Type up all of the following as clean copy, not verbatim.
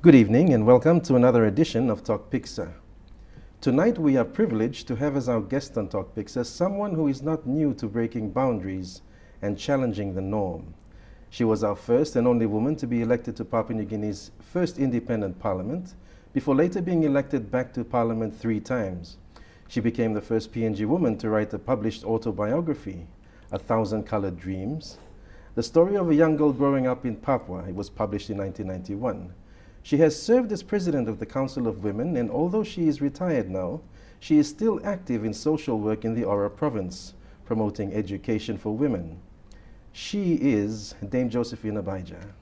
Good evening and welcome to another edition of Tok Piksa. Tonight we are privileged to have as our guest on Tok Piksa someone who is not new to breaking boundaries and challenging the norm. She was our first and only woman to be elected to Papua New Guinea's first independent parliament, before later being elected back to parliament 3 times. She became the first PNG woman to write a published autobiography, A Thousand Colored Dreams, the story of a young girl growing up in Papua. It was published in 1991. She has served as president of the Council of Women, and although she is retired now, she is still active in social work in the Ora province, promoting education for women. She is Dame Josephine Abijah.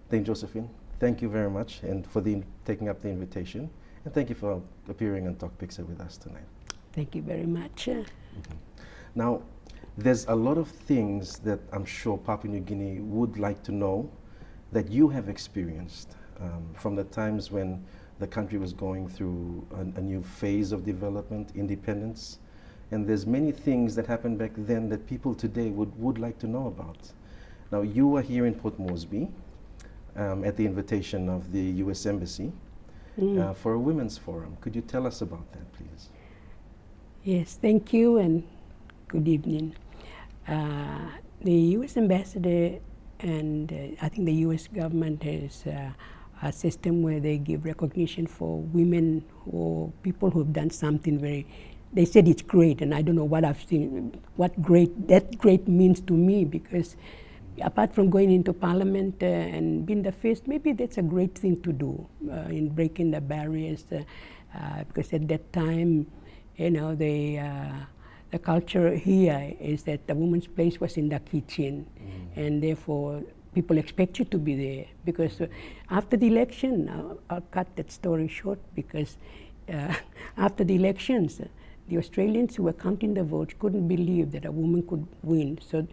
Dame Josephine, thank you very much and for taking up the invitation, and thank you for appearing on Tok Piksa with us tonight. Thank you very much. Now, there's a lot of things that I'm sure Papua New Guinea would like to know that you have experienced. From the times when the country was going through a new phase of development, independence, and there's many things that happened back then that people today would like to know about. Now, you are here in Port Moresby at the invitation of the U.S. Embassy for a women's forum. Could you tell us about that, please? Yes, thank you and good evening. The U.S. Ambassador and I think the U.S. government has a system where they give recognition for women or people who have done something they said it's great, and I don't know what I've seen, what that great means to me, because apart from going into parliament and being the first, maybe that's a great thing to do in breaking the barriers, because at that time, you know, the culture here is that the woman's place was in the kitchen, and therefore people expect you to be there, because after the election, I'll cut that story short, because after the elections, the Australians who were counting the votes couldn't believe that a woman could win. So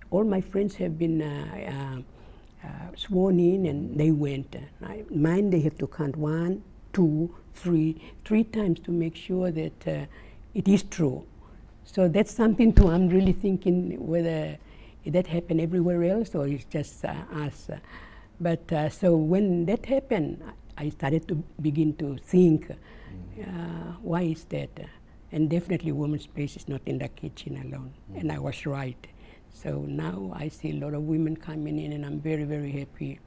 all my friends have been sworn in, and they went. Mine, they have to count 1, 2, 3 times to make sure that it is true. So that's something too. I'm really thinking whether that happened everywhere else or it's just us. But so when that happened, I started to begin to think, why is that? And definitely women's place is not in the kitchen alone. And I was right. So now I see a lot of women coming in, and I'm very, very happy.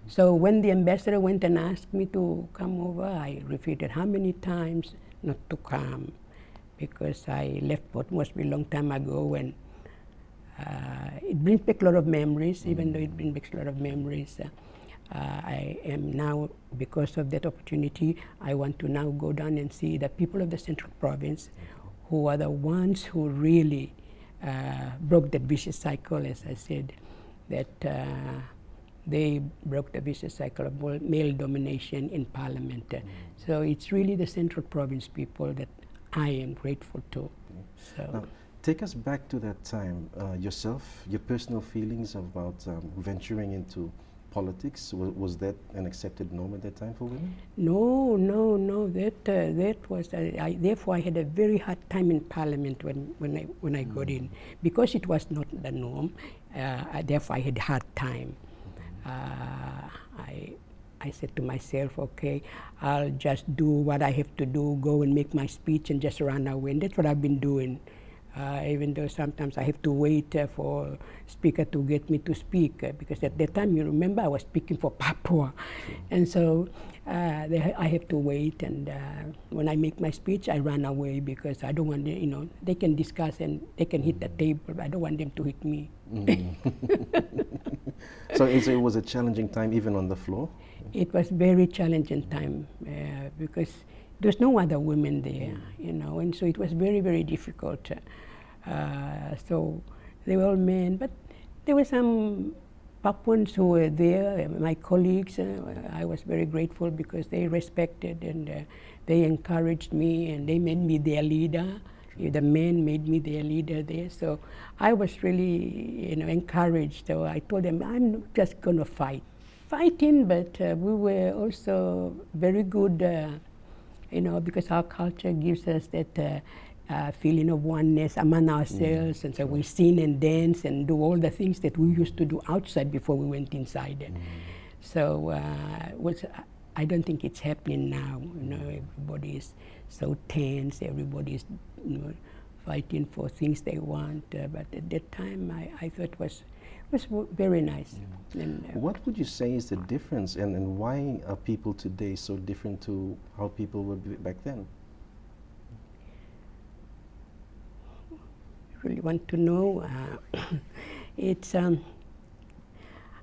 So when the ambassador went and asked me to come over, I repeated how many times not to come, because I left Port Moresby a long time ago, and it brings back a lot of memories. Even though it brings back a lot of memories, I am now, because of that opportunity, I want to now go down and see the people of the Central Province, who are the ones who really broke that vicious cycle, as I said, that they broke the vicious cycle of male domination in Parliament. So it's really the Central Province people that I am grateful to. So. Take us back to that time, yourself, your personal feelings about venturing into politics. Was that an accepted norm at that time for women? No. That was, therefore I had a very hard time in Parliament when I got in, because it was not the norm. Therefore I had a hard time. I said to myself, okay, I'll just do what I have to do, go and make my speech and just run away. And that's what I've been doing. Even though sometimes I have to wait for speaker to get me to speak, because at that time, you remember, I was speaking for Papua. And so I have to wait, and when I make my speech, I run away, because I don't want, they can discuss and they can hit the table, but I don't want them to hit me. So it was a challenging time even on the floor? It was very challenging time, because there's no other women there, and so it was very, very difficult. So they were all men, but there were some Papuans who were there, my colleagues. I was very grateful because they respected and they encouraged me, and they made me their leader. The men made me their leader there. So I was really, encouraged. So I told them, I'm not just going to fighting, but we were also very good, because our culture gives us that feeling of oneness among ourselves, and so we sing and dance and do all the things that we used to do outside before we went inside. So I don't think it's happening now. You know, everybody is so tense. Everybody is, you know, fighting for things they want. But at that time, I thought it was very nice. And, what would you say is the difference, and why are people today so different to how people were back then? Really want to know. It's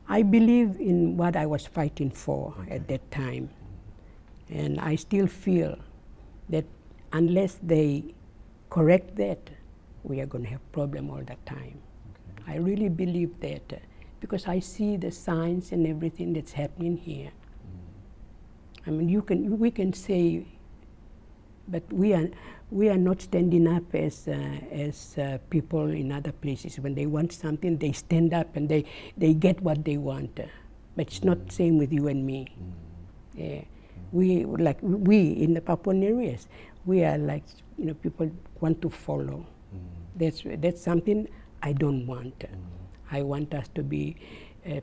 I believe in what I was fighting for at that time, and I still feel that unless they correct that, we are going to have problem all the time. I really believe that because I see the signs and everything that's happening here. I mean, we can say, but we are not standing up as people in other places. When they want something, they stand up and they get what they want. But it's not the same with you and me. We in the Papuan areas, we are like, you know, people want to follow. That's something I don't want. I want us to be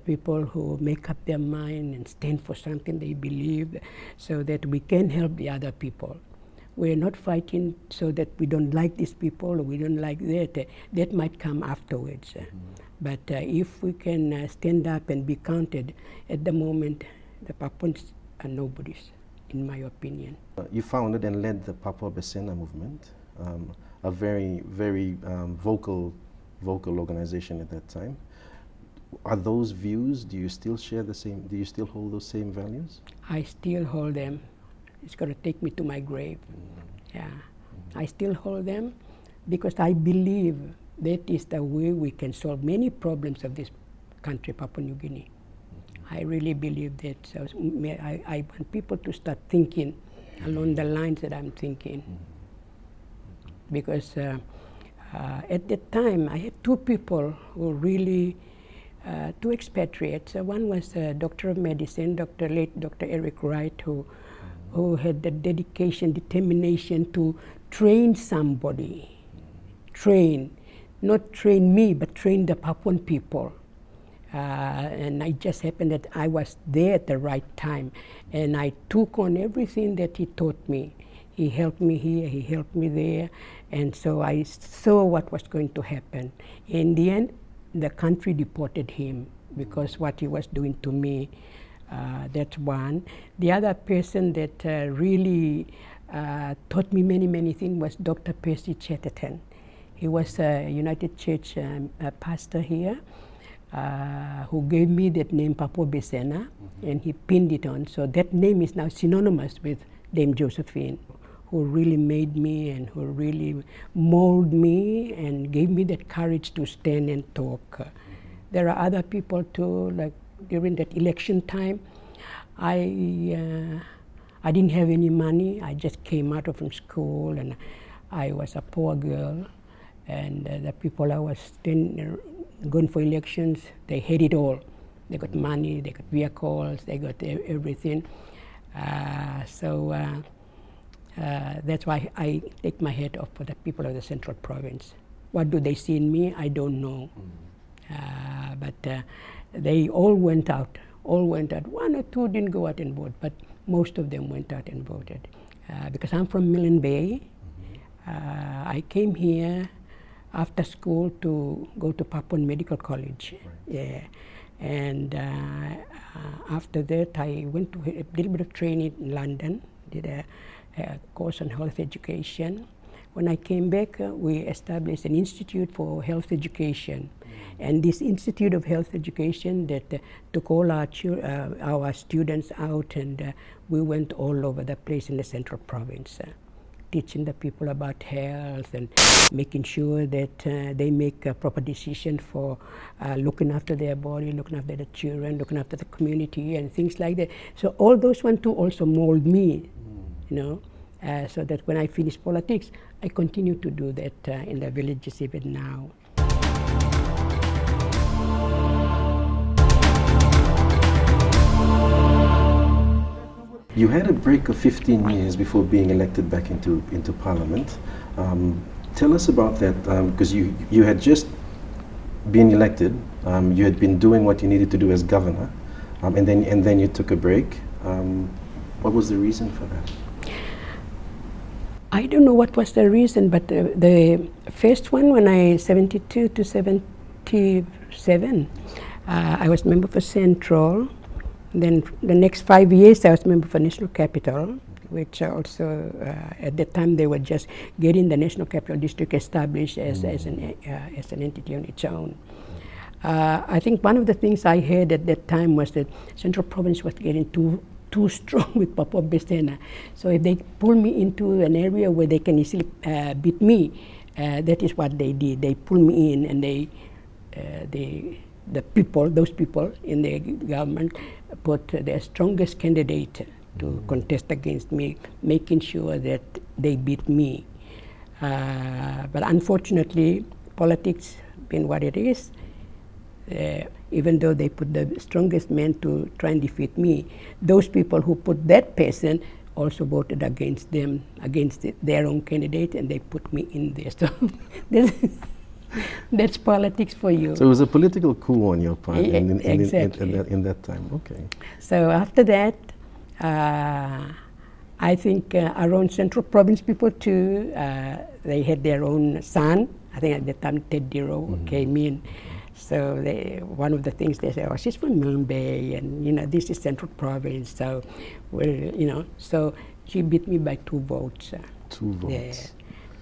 people who make up their mind and stand for something they believe, so that we can help the other people. We're not fighting so that we don't like these people or we don't like that. That might come afterwards. But if we can stand up and be counted, at the moment, the Papuans are nobodies, in my opinion. You founded and led the Papua Besena movement, a very, very vocal organization at that time. Are those views, do you still share the same, do you still hold those same values? I still hold them. It's going to take me to my grave. Yeah, I still hold them because I believe that is the way we can solve many problems of this country, Papua New Guinea. I really believe that. So I want people to start thinking along the lines that I'm thinking. Because at that time, I had two people who really, two expatriates. One was a doctor of medicine, late Dr. Eric Wright, who had the dedication, determination to train somebody. Not train me, but train the Papuan people. And it just happened that I was there at the right time, and I took on everything that he taught me. He helped me here, he helped me there, and so I saw what was going to happen. In the end, the country deported him because what he was doing to me. That's one. The other person that really taught me many, many things was Dr. Percy Chatterton. He was a United Church pastor here who gave me that name, Papua Besena, and he pinned it on. So that name is now synonymous with Dame Josephine, who really made me and who really molded me and gave me that courage to stand and talk. There are other people too, like during that election time, I didn't have any money. I just came out from school, and I was a poor girl. And the people I was going for elections, they had it all. They got money, they got vehicles, they got everything. So that's why I take my hat off for the people of the Central Province. What do they see in me? I don't know. But they all went out. One or two didn't go out and vote, but most of them went out and voted. Because I'm from Milne Bay, I came here after school to go to Papuan Medical College. Yeah. And after that, I went to a little bit of training in London, did a course on health education. When I came back, we established an Institute for Health Education. And this Institute of Health Education that took all our students out, and we went all over the place in the Central Province, teaching the people about health and making sure that they make a proper decision for looking after their body, looking after the children, looking after the community and things like that. So all those want to also mold me, you know, so that when I finish politics, I continue to do that in the villages even now. You had a break of 15 years before being elected back into Parliament. Tell us about that, because you had just been elected, you had been doing what you needed to do as governor, and then you took a break. What was the reason for that? I don't know what was the reason, but the first one, when I 72 to 77, I was member for Central. Then the next 5 years, I was member for National Capital, which also at that time they were just getting the National Capital District established as an entity on its own. I think one of the things I heard at that time was that Central Province was getting too strong with Papua Besena. So if they pull me into an area where they can easily beat me, that is what they did. They pull me in, and those people in the government put their strongest candidate to contest against me, making sure that they beat me. But unfortunately, politics being what it is, even though they put the strongest men to try and defeat me, those people who put that person also voted against them, against their own candidate, and they put me in there. So that's politics for you. So it was a political coup on your part Exactly. in that time. Okay. So after that, I think around Central Province people too, they had their own son. I think at the time Ted Diro came in. So one of the things they said, oh, she's from Milne Bay, and this is Central Province. So, so she beat me by 2 votes. 2 votes. Yeah.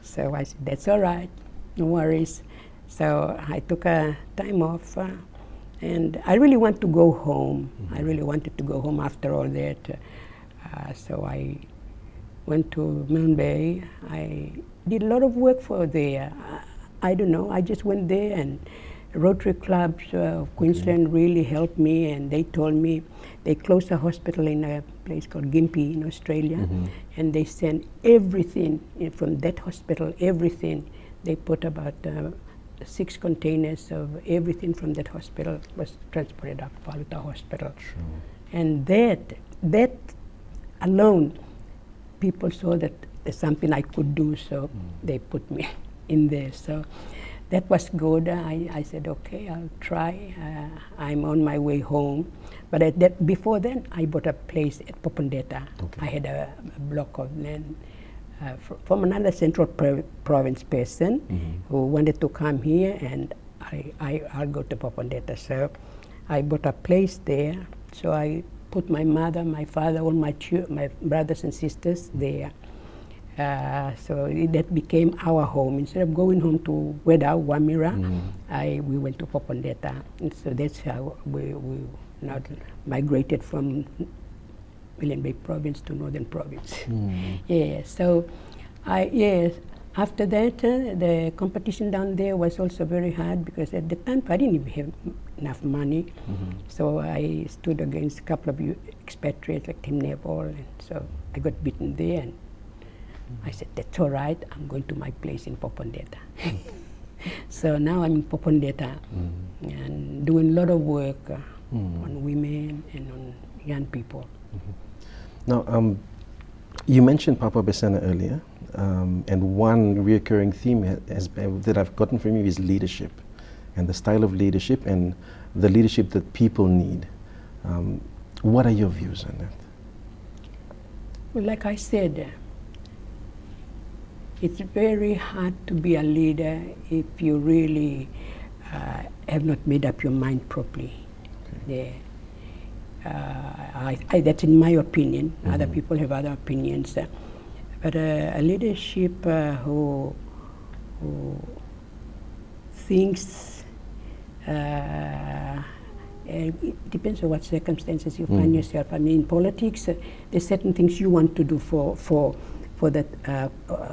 So I said, that's all right, no worries. So I took a time off, and I really want to go home. I really wanted to go home after all that. So I went to Milne Bay. I did a lot of work for there. I don't know, I just went there, and Rotary clubs of Queensland really helped me, and they told me they closed a hospital in a place called Gympie in Australia, and they sent everything from that hospital, everything. They put about 6 containers of everything from that hospital was transported up to the hospital. True. And that alone, people saw that there's something I could do, so they put me in there. So that was good. I said, okay, I'll try. I'm on my way home. But before then, I bought a place at Popondetta. Okay. I had a block of land from another Central Province person who wanted to come here, and I'll go to Popondetta. So I bought a place there. So I put my mother, my father, all my brothers and sisters there. So that became our home. Instead of going home to Weda, Wamira, we went to Popondetta. And so that's how we now migrated from Milne Bay Province to Northern Province. Yeah, so after that, the competition down there was also very hard, because at the time I didn't even have enough money. So I stood against a couple of expatriates like Tim Neville, and so I got beaten there. And I said, that's all right, I'm going to my place in Popondetta. So now I'm in Popondetta and doing a lot of work on women and on young people. Now, you mentioned Papua Besena earlier, and one reoccurring theme that I've gotten from you is leadership, and the style of leadership and the leadership that people need. What are your views on that? Well, like I said, it's very hard to be a leader if you really have not made up your mind properly. Okay. That's in my opinion. Other people have other opinions. But a leadership who thinks, it depends on what circumstances you find yourself. I mean, in politics, there's certain things you want to do for that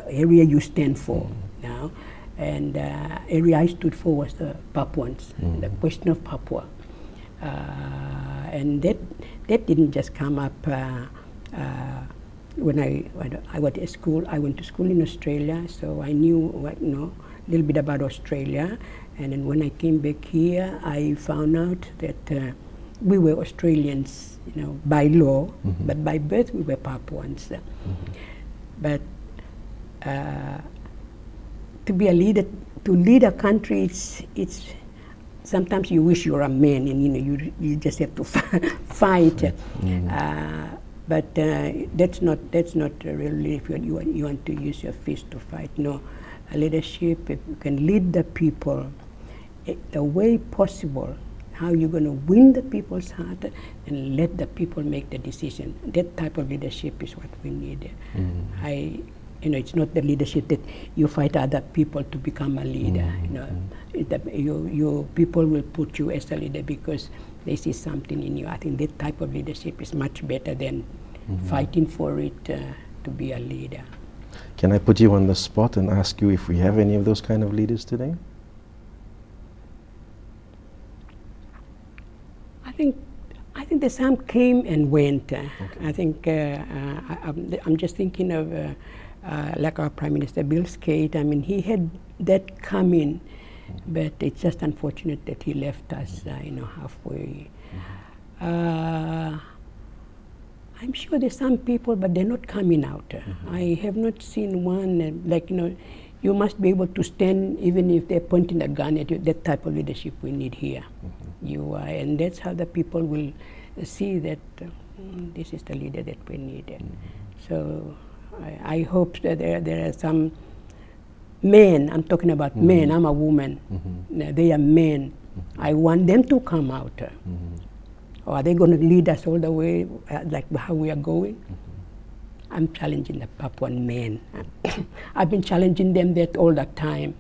area you stand for now. And area I stood for was the Papuans, the question of Papua. And that didn't just come up when I went to school. I went to school in Australia, so I knew a little bit about Australia. And then when I came back here, I found out that we were Australians, by law, but by birth we were Papuans. But to be a leader, to lead a country, it's sometimes you wish you were a man, and you just have to fight. But that's not really if you want to use your fist to fight. No, leadership, if you can lead the people the way possible, how you're going to win the people's heart and let the people make the decision. That type of leadership is what we need. It's not the leadership that you fight other people to become a leader. You people will put you as a leader because they see something in you. I think that type of leadership is much better than fighting for it to be a leader. Can I put you on the spot and ask you if we have any of those kind of leaders today? I think the some came and went. I think I'm just thinking of like our Prime Minister Bill Skate. I mean, he had that coming, but it's just unfortunate that he left us, halfway. I'm sure there's some people, but they're not coming out. I have not seen one you must be able to stand even if they're pointing a gun at you. That type of leadership we need here. And that's how the people will see that this is the leader that we need. So I hope that there are some men. I'm talking about men. I'm a woman. They are men. I want them to come out. Or are they going to lead us all the way like how we are going? I'm challenging the Papuan men. I've been challenging them that all the time.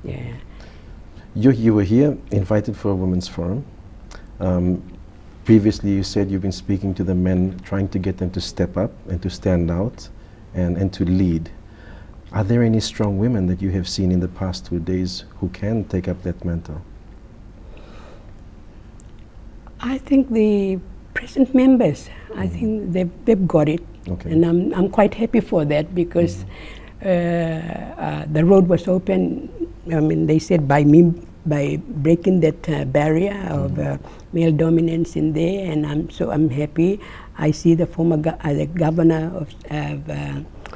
Yeah. You were here invited for a women's forum. Previously you said you've been speaking to the men, trying to get them to step up and to stand out and to lead. Are there any strong women that you have seen in the past 2 days who can take up that mantle? I think the present members, I think they've got it. Okay. And I'm quite happy for that because the road was open. I mean, they said by breaking that barrier of male dominance in there, and I'm happy. I see the former the governor of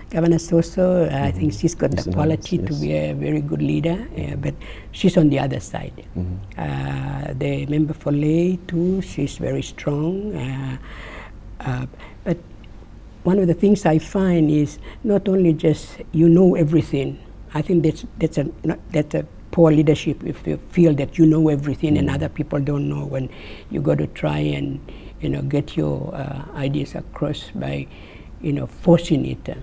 Governor Soso. I think she's got the quality to be a very good leader, but she's on the other side. The member for Ley too, she's very strong. But one of the things I find is not only just you know everything. I think that's a poor leadership if you feel that you know everything and other people don't know. When you got to try and get your ideas across by forcing it.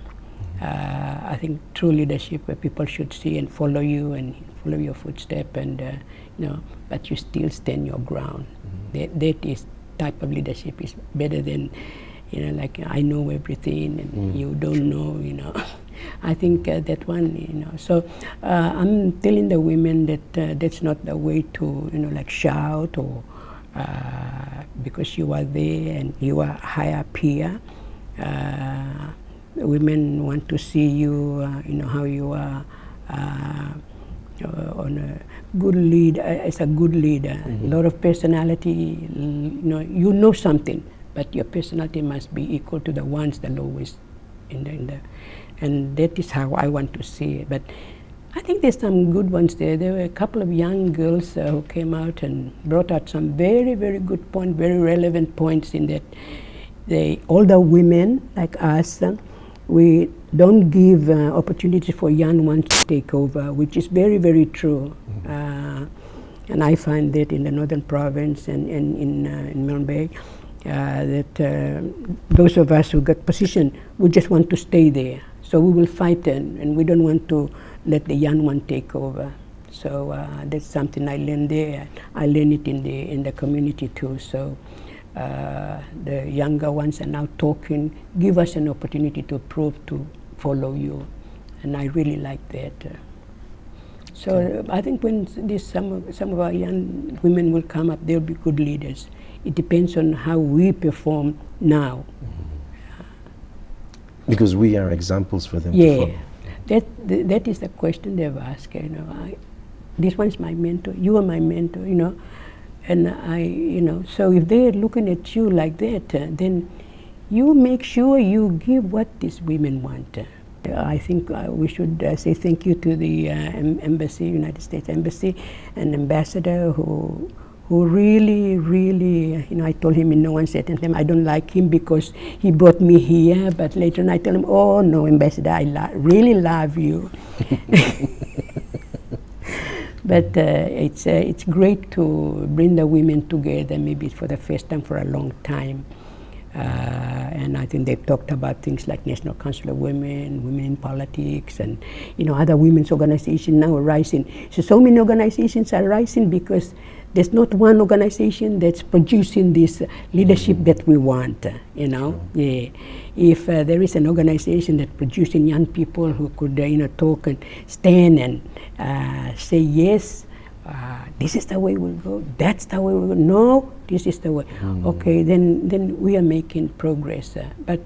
I think true leadership where people should see and follow you and follow your footstep, and but you still stand your ground. That is type of leadership is better than like I know everything and you don't know. I think that one, So I'm telling the women that that's not the way to like shout or because you are there and you are high up here. Women want to see you, how you are on a good lead. As a good leader, a lot of personality. You know something, but your personality must be equal to the ones the lowest and that is how I want to see it. But I think there's some good ones there. There were a couple of young girls who came out and brought out some very, very good points, very relevant points in that the older women like us, we don't give opportunity for young ones to take over, which is very, very true. And I find that in the Northern Province and in Murray, that those of us who got position, we just want to stay there. So we will fight and we don't want to let the young one take over. So that's something I learned there. I learned it in the community too. So the younger ones are now talking, give us an opportunity to prove to follow you. And I really like that. So I think when some of our young women will come up, they'll be good leaders. It depends on how we perform now. Because we are examples for them to follow. That is the question they've asked. This one's my mentor, you are my mentor, and so if they're looking at you like that, then you make sure you give what these women want. I think we should say thank you to the embassy, United States Embassy, and ambassador who really, really, I told him in no uncertain time, I don't like him because he brought me here, but later on I tell him, oh no, ambassador, I really love you. But it's great to bring the women together, maybe for the first time for a long time. And I think they've talked about things like National Council of Women, Women in Politics, and other women's organizations now are rising. So many organizations are rising because there's not one organization that's producing this leadership that we want. Yeah. If there is an organization that's producing young people who could talk and stand and say yes. This is the way we'll go. That's the way we'll go. No, this is the way. Okay, then we are making progress. But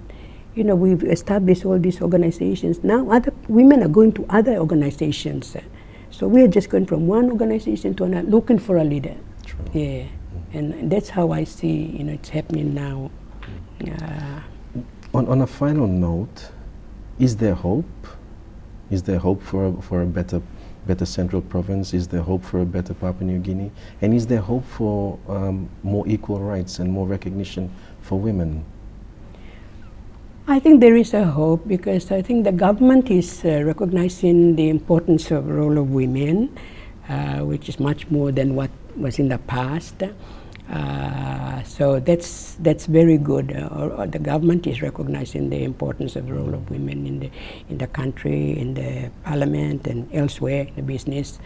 we've established all these organizations. Now other women are going to other organizations. So we are just going from one organization to another, looking for a leader. True. Yeah, and that's how I see it's happening now. On a final note, is there hope? Is there hope for a better Central Province? Is there hope for a better Papua New Guinea? And is there hope for more equal rights and more recognition for women? I think there is a hope because I think the government is recognizing the importance of the role of women, which is much more than what was in the past. So that's very good. The government is recognizing the importance of the role of women in the country, in the parliament, and elsewhere in the business.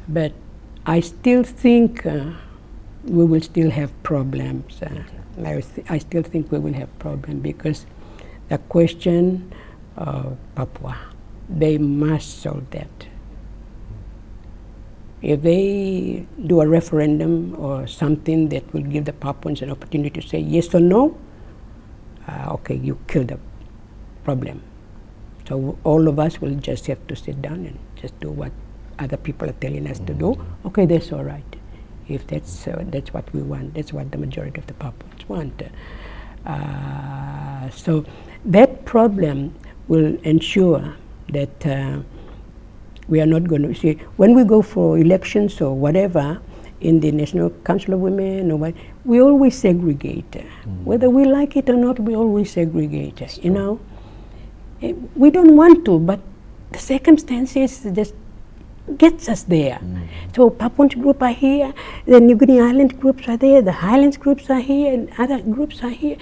But I still think we will still have problems. I still think we will have problems because the question of Papua, they must solve that. If they do a referendum or something that will give the Papuans an opportunity to say yes or no, okay, you kill the problem. So all of us will just have to sit down and just do what other people are telling us to do. Okay, that's all right. If that's what we want, that's what the majority of the Papuans want. So that problem will ensure that we are not going to see, when we go for elections or whatever, in the National Council of Women or what, we always segregate. Whether we like it or not, we always segregate, We don't want to, but the circumstances just gets us there. So Papuans group are here, the New Guinea Island groups are there, the Highlands groups are here, and other groups are here.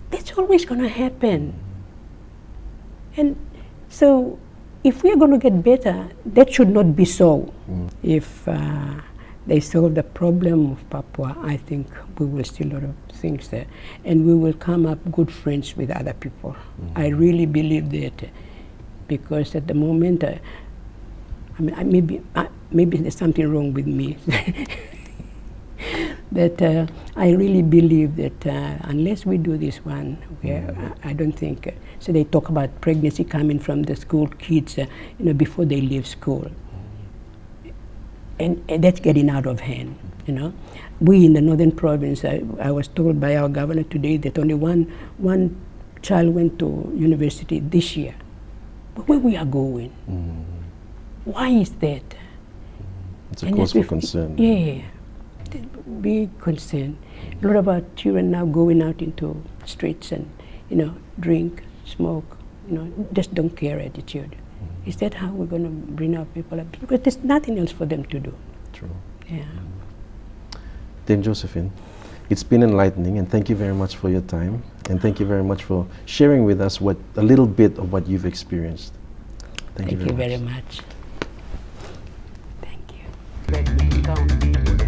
That's always going to happen. And so if we are going to get better, that should not be so. If they solve the problem of Papua, I think we will see a lot of things there. And we will come up good friends with other people. I really believe that. Because at the moment, maybe there's something wrong with me. But I really believe that unless we do this one, I don't think. So they talk about pregnancy coming from the school kids, before they leave school, and that's getting out of hand. We in the Northern Province, I was told by our governor today that only one child went to university this year. But where we are going, why is that? It's a cause for concern. Yeah. Big concern. A lot of our children now going out into streets and drink, smoke, just don't care attitude. Is that how we're going to bring our people up? Because there's nothing else for them to do. True. Yeah. Dame Josephine, it's been enlightening, and thank you very much for your time, and thank you very much for sharing with us a little bit of what you've experienced. Thank you very much. Thank you.